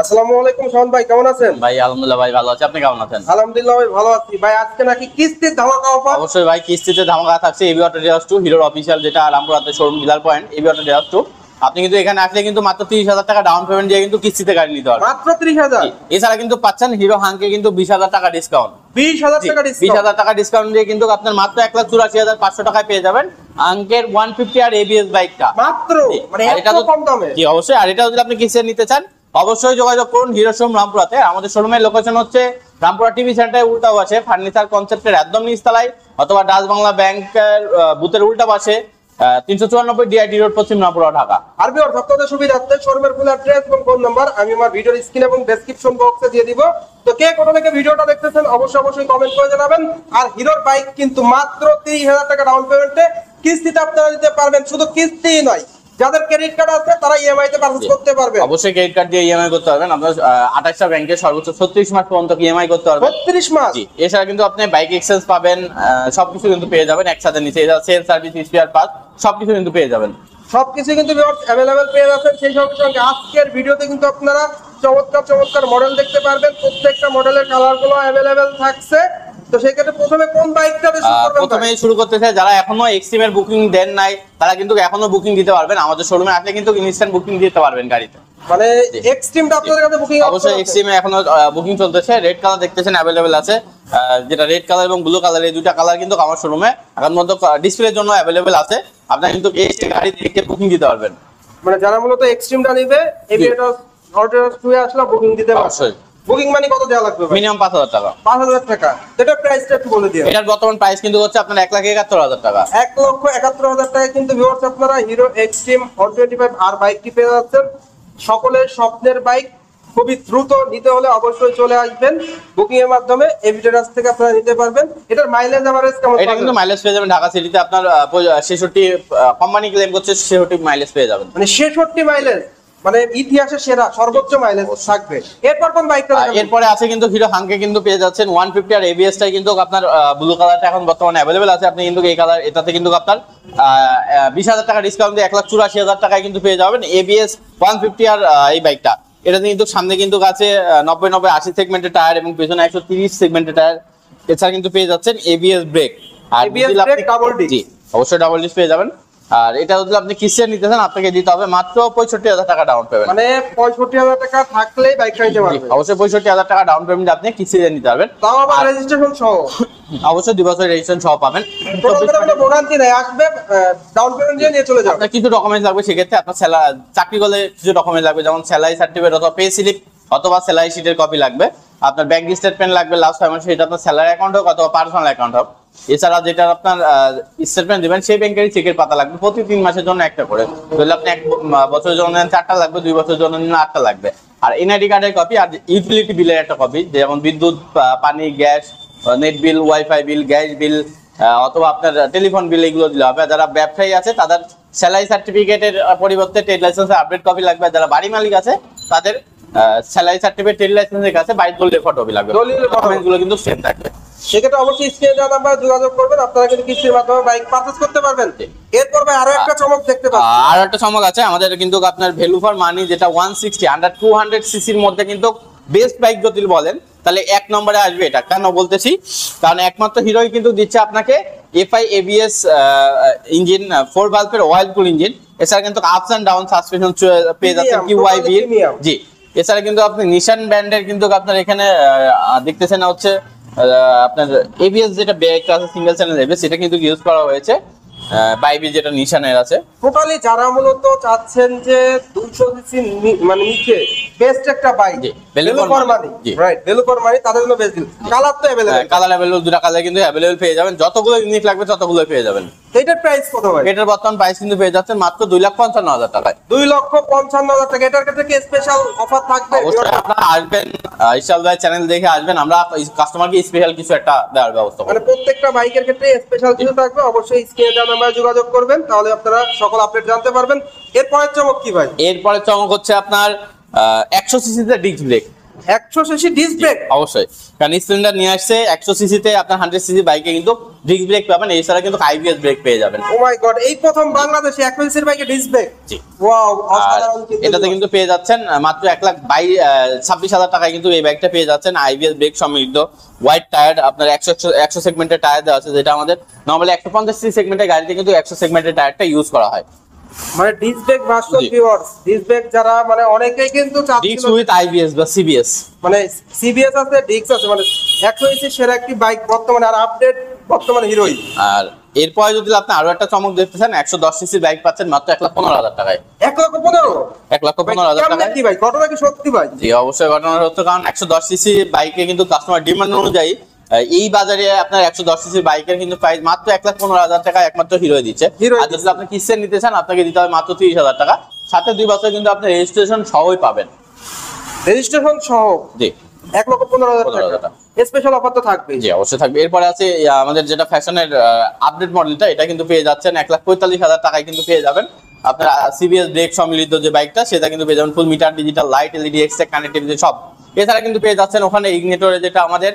আসসালামু আলাইকুম শাওন ভাই, কেমন আছেন? ভাই আলহামদুলিল্লাহ ভাই ভালো আছি, আপনি কেমন আছেন? আলহামদুলিল্লাহ ভাই ভালো আছি ভাই। আজকে নাকি কিস্তির ধামাকা অফার? অবশ্যই ভাই, কিস্তিতে ধামাকা থাকছে। এবি অটো ডিলার্স 2 হিরোর অফিশিয়াল, যেটা রামপুরহাটের showroom dealer point AB auto dealers 2। আপনি কিন্তু এখানে আসলে কিন্তু মাত্র 30,000 টাকা ডাউন পেমেন্ট দিয়ে কিন্তু কিস্তিতে গাড়ি নিতে পারবেন। মাত্র 30,000? এছাড়া কিন্তু পাচ্ছেন হিরো হাঙ্কে কিন্তু 20,000 টাকা ডিসকাউন্ট। 20,000 টাকা ডিসকাউন্ট? 20,000 টাকা ডিসকাউন্ট দিয়ে কিন্তু আপনার মাত্র 1,84,500 টাকায় পেয়ে যাবেন আঙ্কের 150 আর এবিএস বাইকটা মাত্র, মানে আর এত কম দামে? জি অবশ্যই। আর এটা যদি আপনি কিস্তিতে নিতে চান অবশ্যই যোগাযোগ করুন হিরো শোরুম রামপুরহাটে। আমাদের শোরুমের লোকেশন হচ্ছে রামপুরহাট টিভি সেন্টারের উল্টা পাশে ফার্নিচার কনসেপ্টের একদম নিচতলায়, অথবা ডাচ বাংলা ব্যাংকের বুথের উল্টা পাশে 394 ডিআইটি রোড, পশ্চিম রামপুরা, ঢাকা। আর ভিউয়ার আপনাদের সুবিধার্থে শোরুমের ফুল অ্যাড্রেস এবং ফোন নাম্বার আমি আমার ভিডিওর স্ক্রিন এবং ডেসক্রিপশন বক্সে দিয়ে দিব। তো কে কোথা থেকে ভিডিওটা দেখতেছেন অবশ্যই কমেন্ট করে জানাবেন। আর হিরোর বাইক কিন্তু মাত্র 30,000 টাকা ডাউন পেমেন্টে কিস্তিতে আপনারা নিতে পারবেন। শুধু কিস্তিই নয়, যাদের ক্রেডিট কার্ড আছে তারা ইএমআই তে পারচেজ করতে পারবে। অবশ্যই ক্রেডিট কার্ড দিয়ে ইএমআই করতে পারবেন। আপনারা 28টা ব্যাংকে সর্বোচ্চ 36 মাস পর্যন্ত ইএমআই করতে পারবেন। 36 মাস? জি। এছাড়া কিন্তু আপনি বাইক এক্সচেঞ্জ পাবেন, সবকিছু কিন্তু পেয়ে যাবেন একসাথে নিচে। এটা সেল সার্ভিস, স্পেয়ার পার্টস সবকিছু কিন্তু পেয়ে যাবেন। সবকিছু কিন্তু अवेलेबल পেয়ে যাচ্ছেন। সেই সঙ্গে আজকের ভিডিওতে কিন্তু আপনারা চমৎকার মডেল দেখতে পারবেন। প্রত্যেকটা মডেলের কালারগুলো अवेलेबल থাকছে। তো সেই ক্ষেত্রে প্রথমে কোন বাইকটা শুরু করবেন? প্রথমে শুরু করতে চাই যারা এখনো এক্সট্রিম এর বুকিং দেন নাই, তারা কিন্তু এখনো বুকিং দিতে পারবেন। আমাদের শোরুমে আসলে কিন্তু ইনস্ট্যান্ট বুকিং দিতে পারবেন গাড়িতে। মানে এক্সট্রিমটা আপনাদের কাছে বুকিং? অবশ্যই এক্সট্রিমে এখনো বুকিং চলতেছে। রেড কালার দেখতেছেন अवेलेबल আছে, যেটা রেড কালার এবং ব্লু কালার, এই দুটো কালার কিন্তু আমার শোরুমে এখন মধ্যে ডিসপ্লের জন্য अवेलेबल আছে। আপনারা কিন্তু এসে গাড়ি দেখে বুকিং দিতে পারবেন। মানে যারা মূলত এক্সট্রিমটা নেবে এভিয়েটর অর্ডার টুয়ে আসলে বুকিং দিতে পারবে। অবশ্যই। বুকিং মানি কত দেওয়া লাগবে? মিনিমাম 5,000 টাকা। 5,000 টাকা? এটা প্রাইসটা একটু বলে দিও। এটার বর্তমান প্রাইস কিন্তু হচ্ছে আপনার 1,71,000 টাকা। 1,71,000 টাকায় কিন্তু ভিউয়ার্স আপনারা হিরো এক্সট্রিম 125 আর বাইকটি পেয়ে যাচ্ছেন। সকলের স্বপ্নের বাইক। খুবই দ্রুত নিতে হলে অবশ্যই চলে আসবেন বুকিং এর মাধ্যমে। এভিডেন্স থেকে আপনারা নিতে পারবেন। এটার মাইলেজ এভারেজ কেমন? এটা কিন্তু মাইলেজ পেয়ে যাবেন ঢাকা সিটিতে আপনার 66, কোম্পানি ক্লেম করছে 66 মাইলেজ পেয়ে যাবেন। মানে 66 মাইলেজ, মানে ইতিহাসে সেরা সর্বোচ্চ মাইলেজ থাকবে। এরপর কোন বাইকটা? এরপরে আছে কিন্তু হিরো হাঙ্কে কিন্তু পেয়ে যাচ্ছেন 150 আর এবিএস টাই কিন্তু আপনার ব্লু কালারটা এখন বর্তমানে अवेलेबल আছে। আপনি কিন্তু এই কালার, এটাতে কিন্তু আপনার 20,000 টাকা ডিসকাউন্ট দিয়ে 1,84,000 টাকায় কিন্তু পেয়ে যাবেন এবিএস 150 আর এই বাইকটা। এটাতে কিন্তু সামনে কিন্তু আছে 90-80 সেগমেন্টের টায়ার এবং পেছনে 130 সেগমেন্টের টায়ার। এছাড়া কিন্তু পেয়ে যাচ্ছেন এবিএস ব্রেক। আর এবিএস ব্রেক ডাবল ডিস্ক? জি অবশ্যই ডাবল ডিস্ক পেয়ে যাবেন। আর এটা যদি আপনি কিস্তিতে নিতে চান আপনাকে দিতে হবে মাত্র 65,000 টাকা ডাউন পেমেন্ট। মানে 65,000 টাকা থাকলেই বাইকটা নিতে পারবেন? অবশ্যই 65,000 টাকা ডাউন পেমেন্ট আপনি কিস্তিতে নিতে পারবেন। তাও আবার রেজিস্ট্রেশন সহ? অবশ্যই 2 বছরের রেজিস্ট্রেশন সহ পাবেন। কোনো ভোগান্তি নাই, আসবে ডাউন পেমেন্ট দিয়ে নিয়ে চলে যাবেন। আপনার কিছু ডকুমেন্টস লাগবে, সেক্ষেত্রে আপনার চাকরি করলে কিছু ডকুমেন্টস লাগবে, যেমন স্যালারি সার্টিফিকেট অথবা পে স্লিপ অথবা স্যালারি শিটের কপি লাগবে। আপনার ব্যাংক স্টেটমেন্ট লাগবে লাস্ট 6 মাসের, সেটা আপনার স্যালারি অ্যাকাউন্ট হোক অথবা পার্সোনাল অ্যাকাউন্ট হোক। এছাড়া যেটা আপনার স্টেটমেন্ট দিবেন সেই ব্যাংকেরই চেকের পাতা লাগবে, প্রতি 3 মাসের জন্য একটা করে। তাহলে আপনি 1 বছরের জন্য 4টা লাগবে, 2 বছরের জন্য 8টা লাগবে। আর এনআইডি কার্ডের কপি আর ইউটিলিটি বিলের একটা কপি, যেমন বিদ্যুৎ, পানি, গ্যাস, নেট বিল, ওয়াইফাই বিল, গ্যাস বিল অথবা আপনার টেলিফোন বিল, এগুলো দিলে হবে। যারা ব্যবসায়ী আছে তাদের স্যালারি সার্টিফিকেটের পরিবর্তে ট্রেড লাইসেন্সের আপডেট কপি লাগবে। যারা বাড়ি মালিক আছে তাদের স্যালারি সার্টিফিকেট, ট্রেড লাইসেন্সের কাছে বাড়ির দলিলের ফটোকপি লাগবে। দলিলের ডকুমেন্টগুলো কিন্তু সেম থাকবে। সেক্ষেত্রে অবশ্যই স্ক্রিনে দেওয়া নাম্বারে যোগাযোগ করবেন, আপনারা কিন্তু কিস্তির মাধ্যমে বাইক পারচেজ করতে পারবেন। এরপর ভাই আরো একটা চমক দেখতে পাচ্ছি। আর একটা চমক আছে আমাদের কিন্তু আপনার ভ্যালু ফর মানি, যেটা 160 আন্ডার 200 সিসির মধ্যে কিন্তু বেস্ট বাইক যদি বলেন তাহলে 1 নম্বরে আসবে। এটা কেন বলতেছি, কারণ একমাত্র হিরোই কিন্তু দিচ্ছে আপনাকে এফআই এবিএস ইঞ্জিন, 4 ভালভের অয়েল কুল ইঞ্জিন। এছাড়া কিন্তু আপস এন্ড ডাউন সাসপেনশন পেয়ে যাচ্ছেন কিউআইবি। জি। এছাড়া কিন্তু আপনি নিশান ব্র্যান্ডের কিন্তু আপনার এখানে দেখতেছেন হচ্ছে আপনার এবিএস, যেটা ব্রেক আছে সিঙ্গেল চ্যানেল এবিএস, সেটা কিন্তু ইউজ করা হয়েছে বাইবি, যেটা নিশানের আছে। টোটালি যারা মূলত চাচ্ছেন যে 200 সিসি মানে নিচে বেস্ট একটা bike, value for money, right, value for money, তাদের জন্য বেস্ট ডিল। কালার তো अवेलेबल? কালার अवेलेबल, দুটো কালার কিন্তু अवेलेबल পেয়ে যাবেন। যতগুলো ইউনিট লাগবে ততগুলো পেয়ে যাবেন। এটার প্রাইস কত ভাই? এটার বর্তমান প্রাইস কিন্তু পেয়ে যাচ্ছেন মাত্র 2,55,000 টাকায়। 2,55,000 টাকা। এটার ক্ষেত্রে কি স্পেশাল অফার থাকবে? অবশ্যই আপনারা আসবেন, ইশাল ভাই চ্যানেল দেখে আসবেন, আমরা কাস্টমারকে স্পেশাল কিছু একটা দেওয়ার ব্যবস্থা করব। মানে প্রত্যেকটা বাইকের ক্ষেত্রে স্পেশাল কিছু থাকবে। অবশ্যই স্ক্রিনে দেওয়া নাম্বারে যোগাযোগ করবেন, তাহলে আপনারা সকল আপডেট জানতে পারবেন। এরপরের চমক কি ভাই? এরপরে চমক হচ্ছে আপনার 100 সিসিতে disc brake. 100 CC disc brake. অবশ্যই, কারণ স্প্লেন্ডার নিয়ে আসছে 100 সিসিতে, আপনার 100 সিসি বাইকে কিন্তু ডিস্ক ব্রেক পাবেন, এছাড়া কিন্তু আইবিএস ব্রেক পেয়ে যাবেন। ও মাই গড, এই প্রথম বাংলাদেশে 100 সিসির বাইকে ডিস্ক ব্রেক। জি। ওয়াও, আর অসাধারণ কিন্তু। এটাতে কিন্তু পেয়ে যাচ্ছেন মাত্র 1,26,000 টাকায় কিন্তু এই বাইকটা পেয়ে যাচ্ছেন আইবিএস ব্রেক সমৃদ্ধ হোয়াইট টায়ার, আপনার 100 সেগমেন্টের টায়ার দেওয়া আছে, যেটা আমাদের নরমালি 150 সিসি সেগমেন্টের গাড়িতে কিন্তু 100 সেগমেন্টের টায়ারটা ইউজ করা হয়। মানে ডিস্ক ব্রেক ভার্সন জি। ভিউয়ার্স, ডিস্ক ব্রেক যারা মানে অনেকেই কিন্তু ডিস্ক চাচ্ছিল, উইথ আইবিএস বা সিবিএস। মানে সিবিএস আছে, ডিস্ক আছে, মানে 100 সিসি সেরা একটি বাইক বর্তমানে, আর আপডেট বর্তমানে হিরোই। আর এরপরে যদি আপনি আরো একটা চমক দেখতে চান, 110 সিসির বাইক পাচ্ছেন মাত্র 1,15,000 টাকায়। 1,15,000 1,15,000 কেমনে টাকায়। কি ভাই, ঘটনা কি সত্যি ভাই? জি অবশ্যই ঘটনা হচ্ছে, কারণ 110 সিসি বাইকে কিন্তু কাস্টমার ডিমান্ড অনুযায়ী এই বাজারে আপনার 110 সিসির বাইকের কিন্তু প্রাইস মাত্র 1,15,000 টাকা একমাত্র হিরো দিচ্ছে। হিরোই আর যদি আপনি কিস্তিতে নিতে চান, আপনাকে দিতে হবে মাত্র 30,000 টাকা, সাথে 2 বছর কিন্তু আপনি রেজিস্ট্রেশন সহই পাবেন। রেজিস্ট্রেশন সহ জি 1,15,000 15,000 টাকা। টাকা। স্পেশাল অফার তো থাকবে। জি অবশ্যই থাকবে। এরপরে আছে আমাদের যেটা ফ্যাশনের আপডেট মডেলটা, এটা কিন্তু পেয়ে যাচ্ছেন 1,45,000 টাকায় কিন্তু পেয়ে যাবেন। আপনার সিবিএস ব্রেক সম্মিলিত যে বাইকটা, সেটা কিন্তু পেয়ে যাবেন full meter digital light, LED, extra connectivity সব। এছাড়া কিন্তু পেয়ে যাচ্ছেন ওখানে ইগনিটরে যেটা আমাদের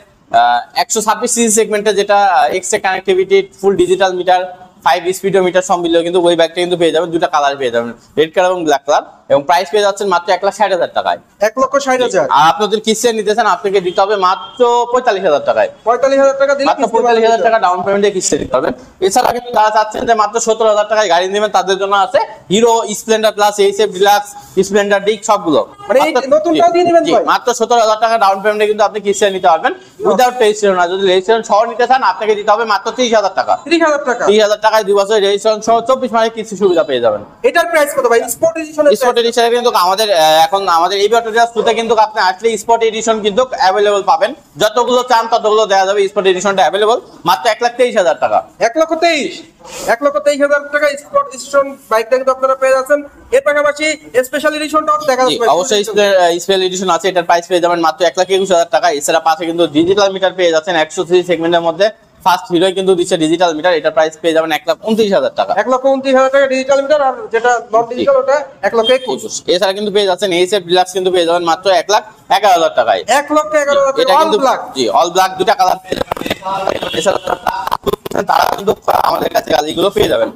126 সিসি সেগমেন্টে যেটা extra connectivity full digital meter 5 speedometer সম্মিলিত, কিন্তু ওই বাইকটা কিন্তু পেয়ে যাবেন দুটো কালার পেয়ে যাবেন, রেড কালার এবং ব্ল্যাক কালার, এবং প্রাইস পেয়ে যাচ্ছেন মাত্র 1,60,000 টাকায়। 1,60,000। আর আপনি যদি কিস্তিতে নিতে চান, আপনাকে দিতে হবে মাত্র 45,000 টাকায়। 45,000 টাকা দিলে মাত্র 45,000 টাকা ডাউন পেমেন্টে কিস্তি দিতে হবে। এছাড়া কিন্তু যারা চাচ্ছেন যে মাত্র 17,000 টাকায় গাড়ি নেবেন, তাদের জন্য আছে Hero Splendor plus, HF Deluxe, Splendor ডিক সবগুলো। মানে এই নতুনটাও দিয়ে দিবেন জি, ভাই? মাত্র 17,000 টাকা ডাউন পেমেন্টে কিন্তু আপনি কিস্তি নিতে পারবেন উইদাউট রেজিস্ট্রেশন। আর যদি রেজিস্ট্রেশন সহ নিতে চান, আপনাকে দিতে হবে মাত্র 30,000 টাকা। 30,000 টাকা। 30,000 টাকায় 2 বছর রেজিস্ট্রেশন সহ 24 মাসের কিস্তি সুবিধা পেয়ে যাবেন। এটার প্রাইস কত ভাই? স্পোর্ট এডিশনের স্পট এডিশনে কিন্তু আমাদের এখন আমাদের এই ব্যাটারিয়া শুতে কিন্তু আপনি আসলে স্পট এডিশন কিন্তু অ্যাভেলেবল পাবেন, যতগুলো চান ততগুলো দেওয়া যাবে। স্পট এডিশনটা অ্যাভেলেবল মাত্র 1,23,000 টাকা। 1,23,000 টাকা স্পোর্ট এডিশন বাইকটা কিন্তু আপনারা পেয়ে যাচ্ছেন। এর পাশাপাশি স্পেশাল এডিশনটাও দেখা জি, যাচ্ছে। অবশ্যই স্পেশাল এডিশন আছে, এটার প্রাইস পেয়ে যাবেন মাত্র 1,21,000 টাকা। এছাড়া পাশে কিন্তু ডিজিটাল মিটার পেয়ে যাচ্ছেন 103 সেগমেন্টের মধ্যে, ফার্স্ট হিরো কিন্তু দিচ্ছে ডিজিটাল মিটার, এটার প্রাইস পেয়ে যাবেন 1,29,000 টাকা। 1,29,000 টাকা ডিজিটাল মিটার, আর যেটা নন ডিজিটাল ওটা 1,21,000। এছাড়া কিন্তু পেয়ে যাচ্ছেন এইচএফ ডিলাক্স কিন্তু পেয়ে যাবেন মাত্র 1,11,000 টাকায়। 1,11,000 এটা অল কিন্তু ব্ল্যাক। জি অল ব্ল্যাক, দুটা কালার পেয়ে যাবেন। এছাড়া তারা কিন্তু আমাদের কাছে গাড়িগুলো পেয়ে যাবেন।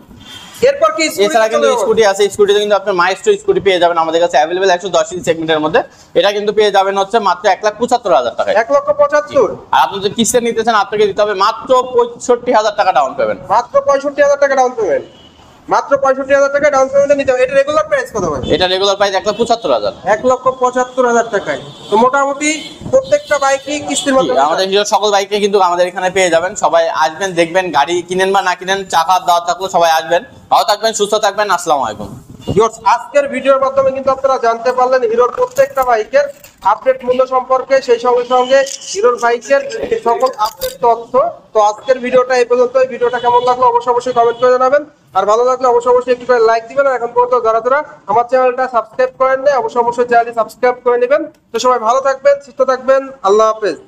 এরপর কি এছাড়া কিন্তু স্কুটি আছে, স্কুটিতে কিন্তু আপনি মাইস্ট্রো স্কুটি পেয়ে যাবেন আমাদের কাছে অ্যাভেলেবল 110 সিসি সেগমেন্টের মধ্যে। এটা কিন্তু পেয়ে যাবেন হচ্ছে মাত্র 1,75,000 টাকায়। 1,75,000। আর আপনি যদি কিস্তিতে নিতে চান, আপনাকে দিতে হবে মাত্র 65,000 টাকা ডাউন পেমেন্ট। মাত্র 65,000 টাকা ডাউন পেমেন্ট। মাত্র 65,000 টাকা ডাউন পেমেন্টে নিতে হবে। এটা রেগুলার প্রাইস কত ভাই? এটা রেগুলার প্রাইস 1,75,000। 1,75,000 টাকায়। তো মোটামুটি প্রত্যেকটা বাইকই কিস্তির মধ্যে আমাদের হিরো সকল বাইকে কিন্তু আমাদের এখানে পেয়ে যাবেন। সবাই আসবেন, দেখবেন, গাড়ি কিনেন বা না কিনেন, চা খাওয়ার দাওয়াত থাকলো, সবাই আসবেন। ভালো থাকবেন, সুস্থ থাকবেন, আসসালামু আলাইকুম। ভিউয়ার্স, আজকের ভিডিওর মাধ্যমে কিন্তু আপনারা জানতে পারলেন হিরোর প্রত্যেকটা বাইকের আপডেট মূল্য সম্পর্কে, সেই সঙ্গে সঙ্গে হিরোর বাইকের সকল আপডেট তথ্য। তো আজকের ভিডিওটা এই পর্যন্তই। ভিডিওটা কেমন লাগলো অবশ্যই কমেন্ট করে জানাবেন, আর ভালো লাগলে অবশ্যই একটু করে লাইক দিবেন। আর এখন পর্যন্ত যারা আমার চ্যানেলটা সাবস্ক্রাইব করেন না, অবশ্যই চ্যানেলটি সাবস্ক্রাইব করে নেবেন। তো সবাই ভালো থাকবেন, সুস্থ থাকবেন, আল্লাহ হাফেজ।